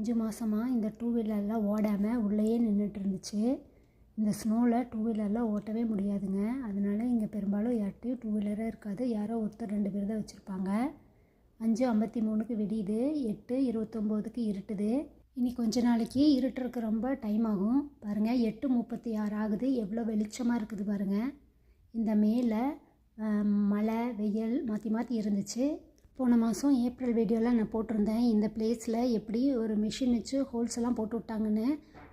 5 மாதமா இந்த டூ வீலர்லாம் ஓடாமல் உள்ளேயே நின்றுட்டு இருந்துச்சு. இந்த ஸ்னோவில் டூ வீலர்லாம் ஓட்டவே முடியாதுங்க. அதனால இங்கே பெரும்பாலும் யார்கிட்டையும் டூ வீலரே இருக்காது. யாரோ ஒருத்தர் 2 பேர் தான் வச்சுருப்பாங்க. 5:53க்கு விடியுது, 8:29க்கு இருட்டுது. இனி கொஞ்ச நாளைக்கு இருட்டுறதுக்கு ரொம்ப டைம் ஆகும். பாருங்கள், 8:36 ஆகுது. எவ்வளோ வெளிச்சமாக இருக்குது பாருங்கள். இந்த மேல மழை வெயில் மாற்றி மாற்றி இருந்துச்சு. போன மாதம் ஏப்ரல் வீடியோவில் நான் போட்டிருந்தேன், இந்த பிளேஸில் எப்படி ஒரு மிஷின் வச்சு ஹோல்ஸ் எல்லாம் போட்டு விட்டாங்கன்னு.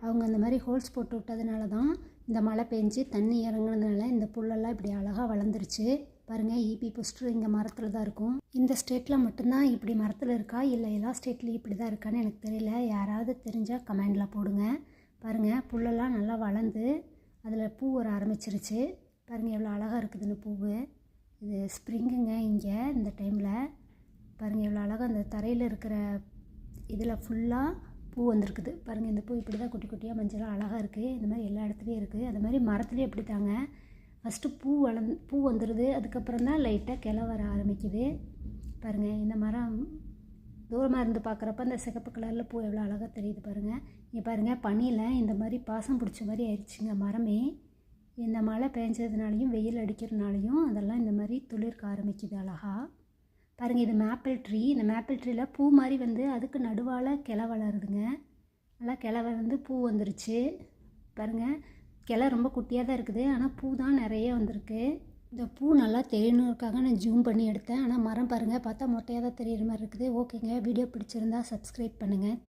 அவங்க அந்த மாதிரி ஹோல்ஸ் போட்டு விட்டதுனால தான் இந்த மழை பெஞ்சு தண்ணி இறங்குனதுனால இந்த புல்லெல்லாம் இப்படி அழகாக வளர்ந்துருச்சு. பாருங்கள், ஈபி போஸ்டர் இங்கே மரத்தில் தான் இருக்கும். இந்த ஸ்டேட்டில் மட்டும்தான் இப்படி மரத்தில் இருக்கா, இல்லை எல்லா ஸ்டேட்லேயும் இப்படி தான் இருக்கான்னு எனக்கு தெரியல. யாராவது தெரிஞ்சால் கமெண்டில் போடுங்க. பாருங்கள், புல்லெல்லாம் நல்லா வளர்ந்து அதில் பூ வர ஆரம்பிச்சிருச்சு. பாருங்கள் எவ்வளோ அழகாக இருக்குதுன்னு பூவு. இது ஸ்ப்ரிங்குங்க. இங்கே இந்த டைமில் பாருங்கள் எவ்வளோ அழகாக அந்த தரையில் இருக்கிற இதில் ஃபுல்லாக பூ வந்திருக்குது. பாருங்கள், இந்த பூ இப்படி தான் குட்டி குட்டியாக மஞ்சளாக அழகாக இருக்குது. இந்த மாதிரி எல்லா இடத்துலையும் இருக்குது. அது மாதிரி மரத்துலேயும் எப்படி தாங்க, ஃபஸ்ட்டு பூ வந்துடுது. அதுக்கப்புறம் தான் லைட்டாக கிளை வர ஆரம்பிக்குது. பாருங்கள், இந்த மரம் தூரமாக இருந்து பார்க்குறப்ப அந்த சிகப்பு கலரில் பூ எவ்வளோ அழகாக தெரியுது பாருங்கள். இங்கே பாருங்கள், பனியில் இந்த மாதிரி பாசம் பிடிச்ச மாதிரி ஆயிடுச்சுங்க மரமே. இந்த மழை பெஞ்சதுனாலையும் வெயில் அடிக்கிறதுனாலையும் அதெல்லாம் இந்த மாதிரி துளிர்க்க ஆரம்பிக்குது அழகாக. பாருங்கள், இது மேப்பிள் ட்ரீ. இந்த மேப்பிள் ட்ரீயில் பூ மாதிரி வந்து அதுக்கு நடுவால் கிளை வளருதுங்க. நல்லா கிளை வந்து பூ வந்துருச்சு. பாருங்கள், கிளை ரொம்ப குட்டியாக தான் இருக்குது, ஆனால் பூ தான் நிறைய வந்திருக்கு. இந்த பூ நல்லா தெரியணுக்காக நான் ஜூம் பண்ணி எடுத்தேன். ஆனால் மரம் பாருங்கள், பார்த்தா மொட்டையாக தான் தெரியிற மாதிரி இருக்குது. ஓகேங்க, வீடியோ பிடிச்சிருந்தா சப்ஸ்கிரைப் பண்ணுங்கள்.